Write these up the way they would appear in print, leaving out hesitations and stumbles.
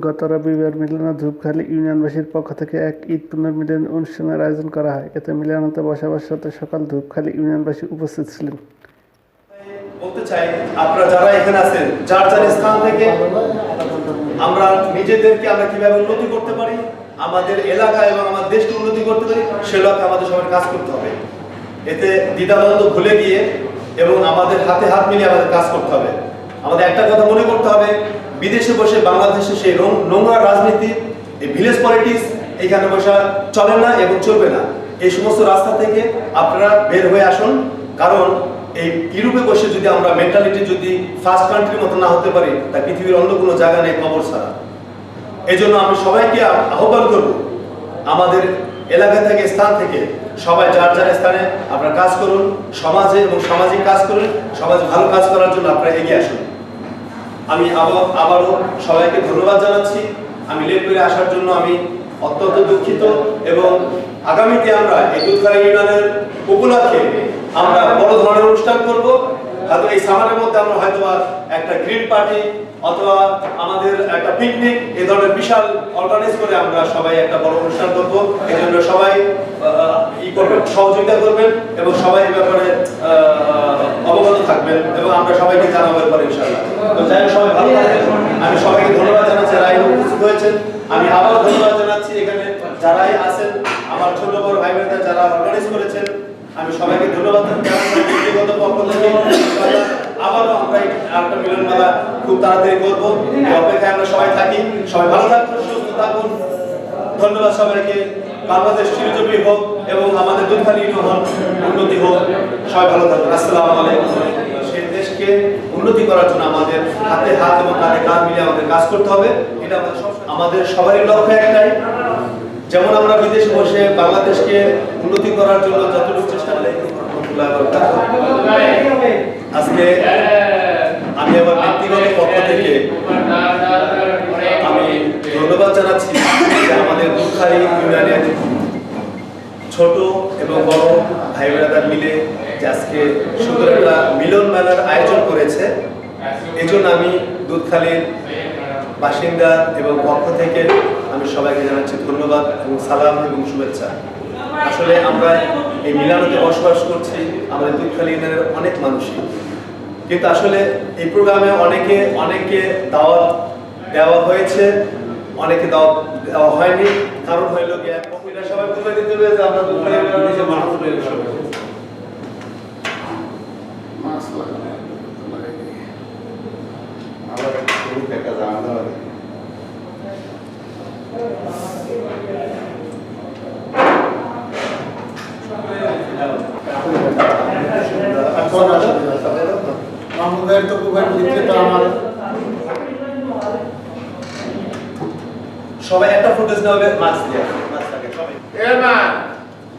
গত রবিবার মিলনায়তনে ধূপখালী ইউনিয়নবাসীর পক্ষ থেকে এক ঈদ পুনর্মিলনী অনুষ্ঠানের আয়োজন করা হয়। এতে মিলনায়তনে বসবাসরত সকল ধূপখালী ইউনিয়নবাসী উপস্থিত ছিলেন। বলতে চাই, আপনারা যারা এখানে আছেন, যার যার স্থান থেকে আমরা নিজেদেরকে আমরা কিভাবে উন্নতি করতে পারি, আমাদের এলাকা এবং আমাদের দেশকে উন্নতি করতে পারি, সে লক্ষ্যে আমাদের সবার কাজ করতে হবে। এতে দ্বিধাদ্বন্দ্ব ভুলে গিয়ে এবং আমাদের হাতে হাত মিলিয়ে আমাদের কাজ করতে হবে। আমাদের একটা কথা মনে করতে হবে, বিদেশে বসে বাংলাদেশে সেই নোংরা রাজনীতি, এই ভিলেজ পলিটিক্স এখানে বসা চলে না এবং চলবে না। এই সমস্ত রাস্তা থেকে আপনারা বের হয়ে আসুন, কারণ এই ইউরোপে বসে যদি আমরা মেন্টালিটি যদি ফার্স্ট কান্ট্রির মতো না হতে পারি, তা পৃথিবীর অন্য কোনো জায়গা নেই কবর ছাড়া। এই জন্য আমি সবাইকে আহ্বান করব, আমাদের এলাকা থেকে স্থান থেকে সবাই যার যার স্থানে আপনারা কাজ করুন, সমাজে এবং সামাজিক কাজ করুন, সমাজে ভালো কাজ করার জন্য আপনারা এগিয়ে আসুন। আমি আবারও সবাইকে ধন্যবাদ জানাচ্ছি। আমি লেট করে আসার জন্য আমি অত্যন্ত দুঃখিত, এবং আগামীতে আমরা এই দুধখালী ইউনিয়নের উপলক্ষে আমরা বড় ধরনের অনুষ্ঠান করব। হয়তো এই সামারের মধ্যে আমরা হয়তো একটা গ্রিন পার্টি অথবা আমাদের একটা পিকনিক এই ধরনের বিশাল অর্গানাইজ করে আমরা সবাই একটা বড় অনুষ্ঠান করব। এই জন্য সবাই করবেন, সহযোগিতা করবেন এবং সবাই এই ব্যাপারে অবগত থাকবেন এবং আমরা সবাইকে জানাবো এরপরে ইনশাআল্লাহ। তো যাই হোক, সবাই ভালো থাকবেন। আমি সবাইকে ধন্যবাদ জানাচ্ছি যারা উপস্থিত হয়েছেন। আমি আবার ধন্যবাদ জানাচ্ছি এখানে যারাই আছেন, আমার ছোট বড় ভাই বোনেরা যারা অর্গানাইজ করেছেন, আমি সবাইকে ধন্যবাদ জানাচ্ছি। ব্যক্তিগত পক্ষ থেকে আবারও আমরা একটা মিলন মেলা খুব তাড়াতাড়ি করবো, অপেক্ষায় আমরা সবাই থাকি। সবাই ভালো থাকুন, সুস্থ থাকুন। ধন্যবাদ সবাইকে। বাংলাদেশ চিরজীবী হোক এবং আমাদের দুধখালী ইউনিয়ন উন্নতি হোক। সবাই ভালো থাকুন। আসসালামু আলাইকুম। সেই দেশকে উন্নতি করার জন্য আমাদের হাতে হাত এবং কাঁধে কাঁধ মিলিয়ে আমাদের কাজ করতে হবে। এটা আমাদের সবারই লক্ষ্য একটাই, যেমন আমরা বিদেশে বসে বাংলাদেশকে উন্নতি করার জন্য যতটুকু চেষ্টা করি। আজকে আমি আমার ব্যক্তিগত পক্ষ থেকে আমি ধন্যবাদ জানাচ্ছি যে আমাদের দুধখালী ইউনিয়নের ছোট এবং বড় ভাই বোনেরা মিলে যে আজকে সুন্দর একটা মিলন মেলার আয়োজন করেছে। এই জন্য আমি দুধখালীর বাসিন্দা এবং পক্ষ থেকে আমি সবাইকে জানাচ্ছি ধন্যবাদ এবং সালাম এবং শুভেচ্ছা। আসলে আমরা এই মিলানোতে বসবাস করছি আমাদের দুধখালী ইউনিয়নের অনেক মানুষই, কিন্তু আসলে এই প্রোগ্রামে অনেকে দাওয়াত দেওয়া হয়েছে, অনেকে দাওয়াত দেওয়া হয়নি। কারণ হইল গিয়ে সবাই বুঝে দিতে হবে যে আমরা দুধখালী ইউনিয়নের মানুষ সবাই একটা ফুটেজ নেবে মাছ দিয়ে মাছ থাকে সবাই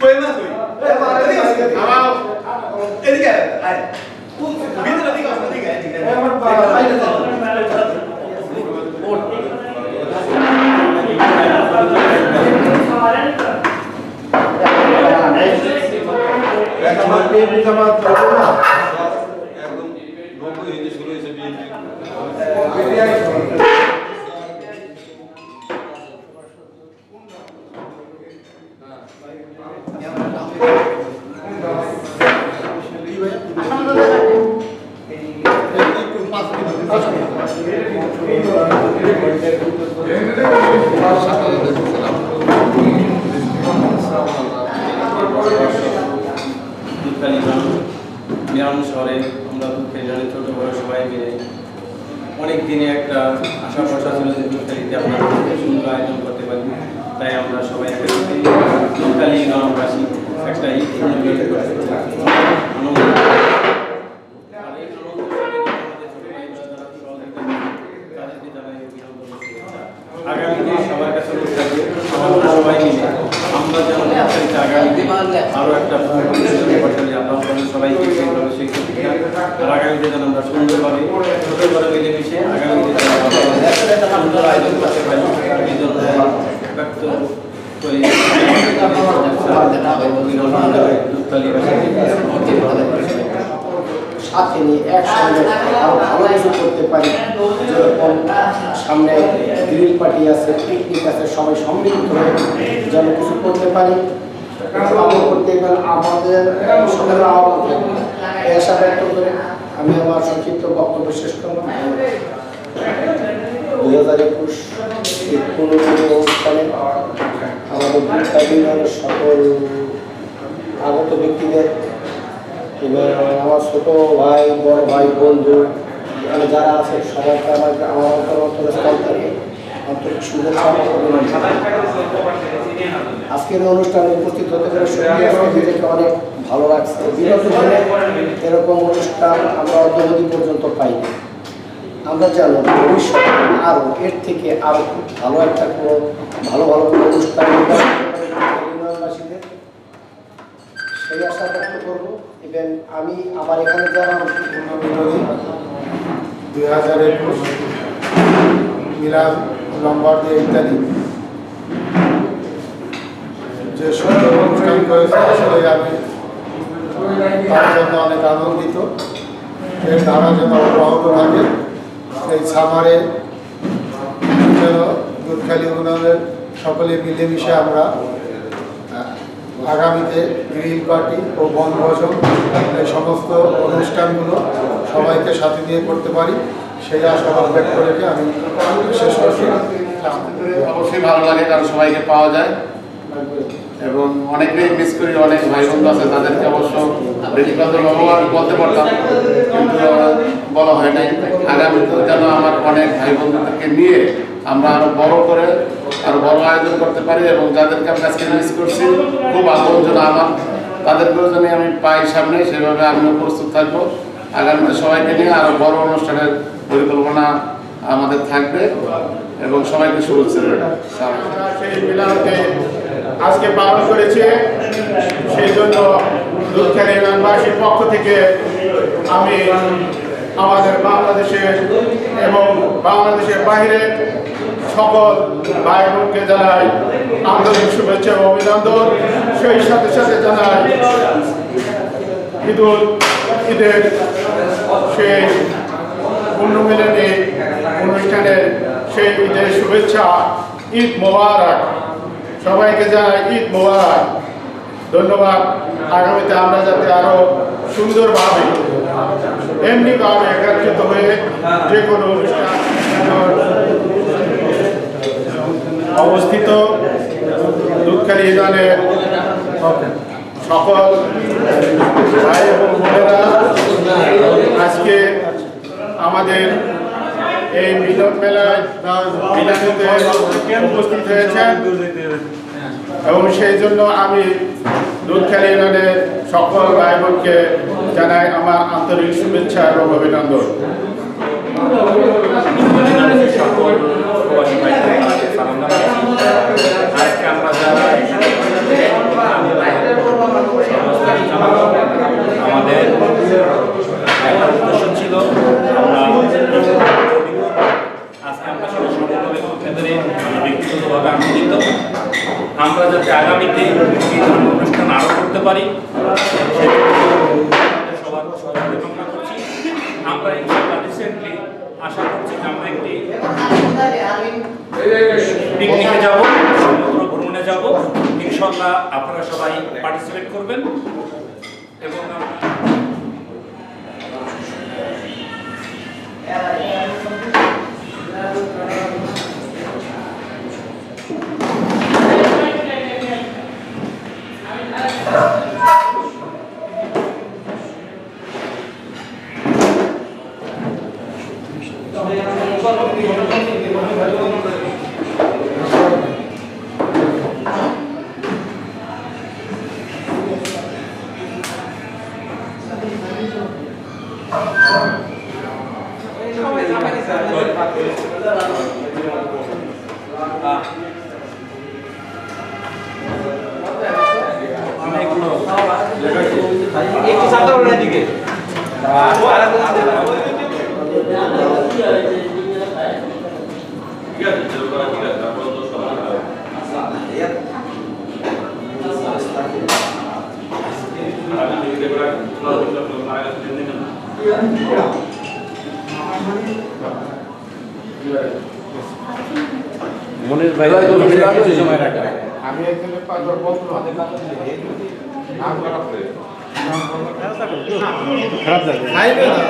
কই মাছ কই এদিকে আয় ভিতরে দিকে আসো দিকে এদিকে মিরান শহরে আমরা দুধখালী ছোট বড় সবাই মিলে অনেক দিনে একটা আশা ভরসা ছিল যে দুধখালীতে আমরা সুন্দর আয়োজন করতে পারি। তাই আমরা সবাই দুধখালী গ্রামবাসী একটা আগামীতে সবার কাছে সবাই মিলে আমরা যেমন আগামীতে আরো একটা সবাইকে আগামীতে যেন আমরা সুন্দরভাবে ছোট বড় মিলেমিশে আগামীতে সুন্দর আয়োজন করতে পারি। এই জন্য ব্যক্ত করি দুধখালী সাথে নিয়ে একসঙ্গে আরো ভালো কিছু করতে পারি। যেরকম সামনে গ্রিল পার্টি আছে, পিকনিক আছে, সবাই সম্মিলিত হয়ে যেন কিছু করতে পারি, ভালো করতে গেলে আমাদের সকলের আহ্বান থাকবে। এই আশা ব্যক্ত করে আমি আমার সংক্ষিপ্ত বক্তব্য শেষ করলাম। 2021 অনুষ্ঠানে আমাদের সকল আগত ব্যক্তিদের এবং আমার ছোট ভাই, বড় ভাই, বন্ধু এখানে যারা আছে সবাইকে আমার অন্তরস্থল থেকে আন্তরিক শুভেচ্ছা অভিনন্দন। আজকের অনুষ্ঠানে উপস্থিত হতে পেরে সত্যি আজকে নিজেকে অনেক ভালো লাগছে। বিগত দিনে এরকম অনুষ্ঠান আমরা অদ্যাবধি পর্যন্ত পাইনি। আমরা জানো ভবিষ্যতে আরও এর থেকে আরও খুব ভালো একটা কোনো ভালো কোনো অনুষ্ঠান ইউনিয়নবাসীদের সেই আশা ব্যক্ত করবো। এবং আমি আমার এখানে যারা 2021 মিলাদ লম্বার দিয়ে ইত্যাদি যে সুন্দর অনুষ্ঠান করেছে, আসলে আমি তার জন্য অনেক আনন্দিত। এর ধারা যেন অব্যাহত থাকে। এই সামারে যেন দুধখালি ইউনিয়নের সকলে মিলেমিশে আমরা আগামীতে গ্রিল পার্টি ও বনভোজন এই সমস্ত অনুষ্ঠানগুলো সবাইকে সাথে নিয়ে করতে পারি, সেই আশাবাদ ব্যক্ত রেখে আমি শেষ করছি। অবশ্যই ভালো লাগে, কারণ সবাইকে পাওয়া যায় এবং অনেকেই মিস করি। অনেক ভাই বন্ধু আছে, তাদেরকে অবশ্য ব্যক্তিগত ব্যবহার বলতে পারতাম, কিন্তু বলা হয় নাই। আগামীতে যেন আমার অনেক ভাই বন্ধুদেরকে নিয়ে আমরা আরো বড় করে আরো বড় আয়োজন করতে পারি এবং যাদেরকে আমি আজকে মিস করছি খুব আপনজন আমার, তাদেরকেও যেন আমি পাই সামনে, সেভাবে আমিও প্রস্তুত থাকবো। আগামীতে সবাইকে নিয়ে আরো বড় অনুষ্ঠানের পরিকল্পনা আমাদের থাকবে এবং সবাইকে শুভেচ্ছা। সেই মিলাদে আজকে পালন করেছে, সেই জন্য দুধখালি ইউনিয়নবাসীর পক্ষ থেকে আমি আমাদের বাংলাদেশের এবং বাংলাদেশের বাইরে সকল ভাই বোনকে জানাই আন্তরিক শুভেচ্ছা ও অভিনন্দন। সেই সাথে সাথে জানাই ঈদের সেই পুণ্যমিলনী অনুষ্ঠানের সেই ঈদের শুভেচ্ছা। ঈদ মোবারক, সবাইকে জানাই ঈদ মোবারক। ধন্যবাদ। আগামীতে আমরা যাতে আরো সুন্দরভাবে এমনিভাবে একত্রিত হয়ে যে কোনো অনুষ্ঠান অবস্থিত দুধখালি ইউনিয়নের সকল ভাই এবং বোনেরা আজকে আমাদের এই মিলন মেলায় উপস্থিত হয়েছেন এবং সেই জন্য আমি দুধখালি ইউনিয়নের সকল ভাই বোনকে জানাই আমার আন্তরিক শুভেচ্ছা এবং অভিনন্দন। আজকে আমরা যারা আমাদের একটা উদ্দেশ্য ছিল, আমরা আজকে আমরা সেটা সফলভাবে করতে পেরে ব্যক্তিগতভাবে আনন্দিত। আমরা যাতে আগামীতে এই ধরনের অনুষ্ঠান আরও করতে পারি সবার সহযোগিতা কামনা করছি। আমরা ইনশাআল্লাহ রিসেন্টলি আশা করছি যে আমরা একটি পিকনিকে যাব, সমুদ্র ভ্রমণে যাব। ইনশাআল্লাহ আপনারা সবাই পার্টিসিপেট করবেন এবং মনের ভাই সময় রাখা আমি এখানে 5 বার বলতে নাম খারাপ করে খারাপ লাগে খাইবে না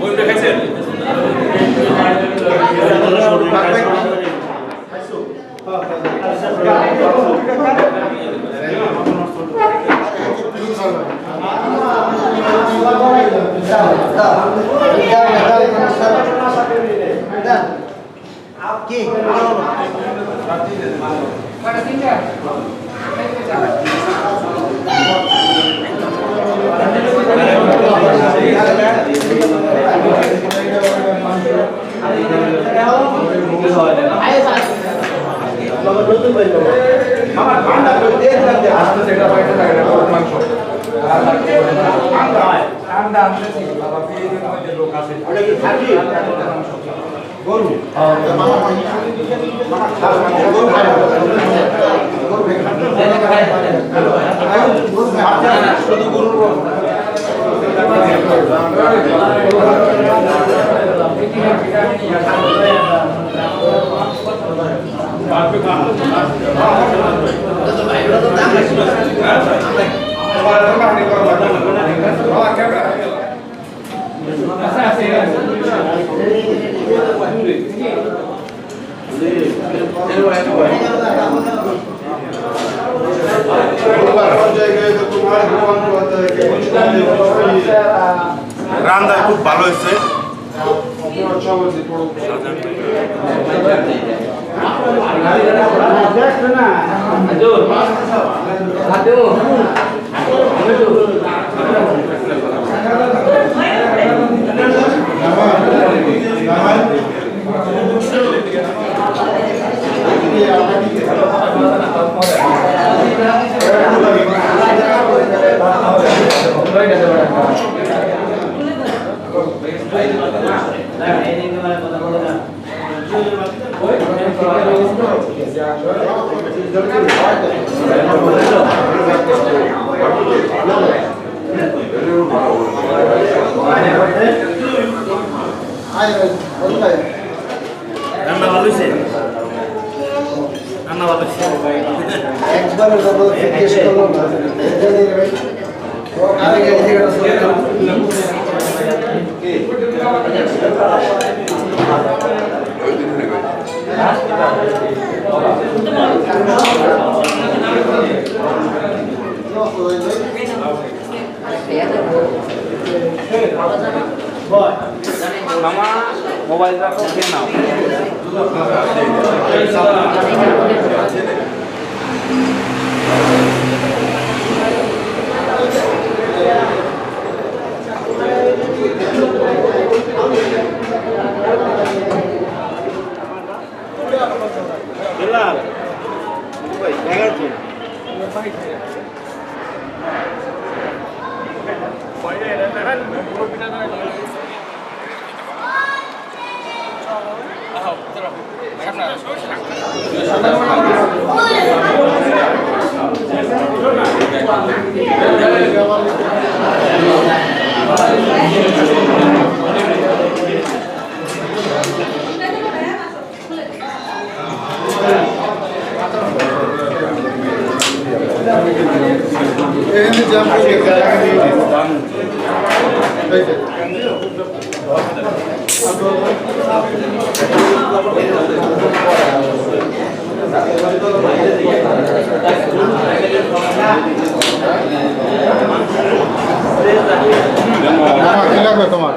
ওই দেখাইছেন রান্না খুব ভালো হয়েছে রান্না ভালো হয়েছে রান্না ভালো হয়েছে একবার জিজ্ঞেস করলো না মামা মোবাইল রাখো খেয়ে নাও এখানে জাম করে কি লাগবে তোমার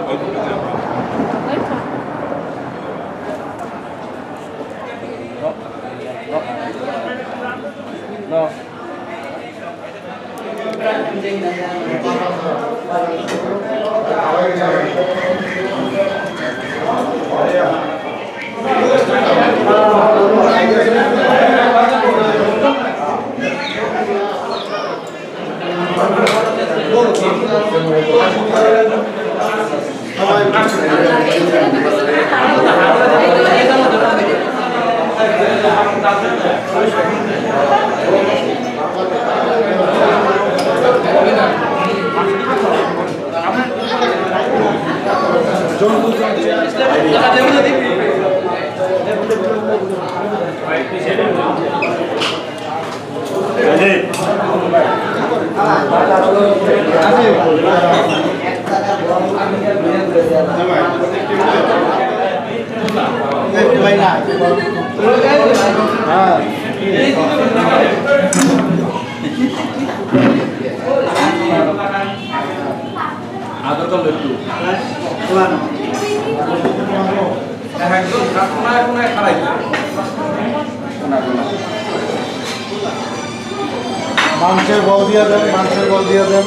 সবাই আদর করলো একটু একদম কোনায় কোনায় খারাই মাংসের বল দিয়ে দেন, মাংসের বল দিয়ে দেন।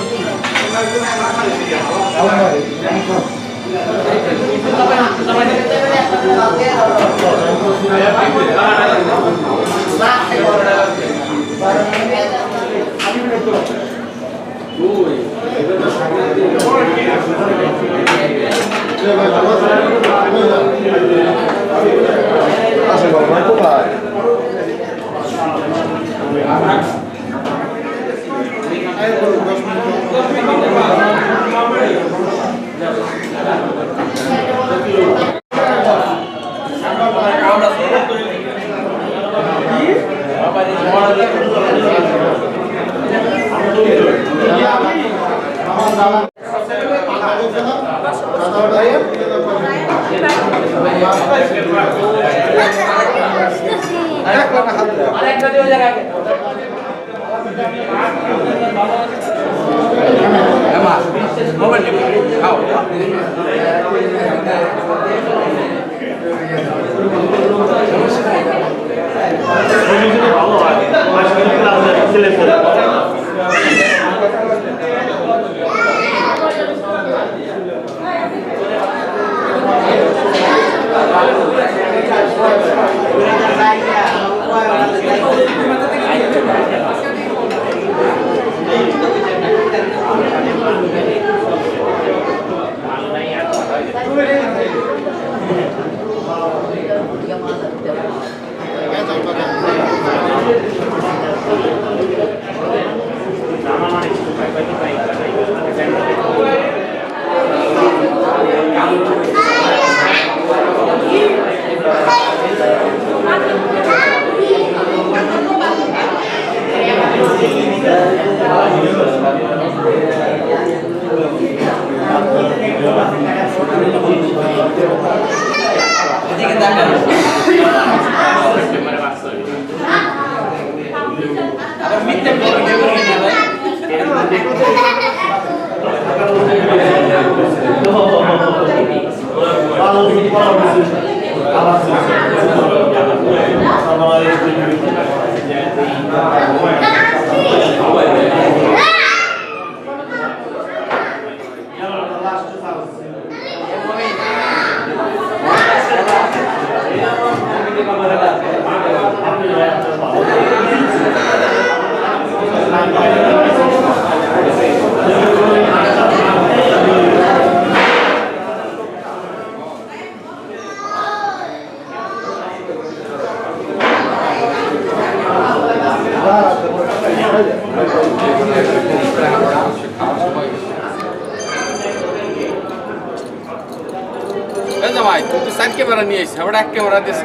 ভাই তুই তো সাইড ক্যামেরা নিয়ে এসে আবার এক ক্যামেরা দিস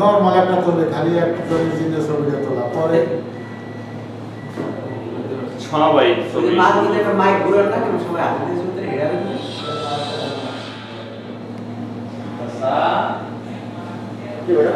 নর্মাল একটা তোলে, খালি একটা তোলে জিনিস ছবিটা তোলা পরে সবাই ছবি মাইক ঘুরে না কেন সবাই হাতে সুন্দর হেরাবে কি বলে?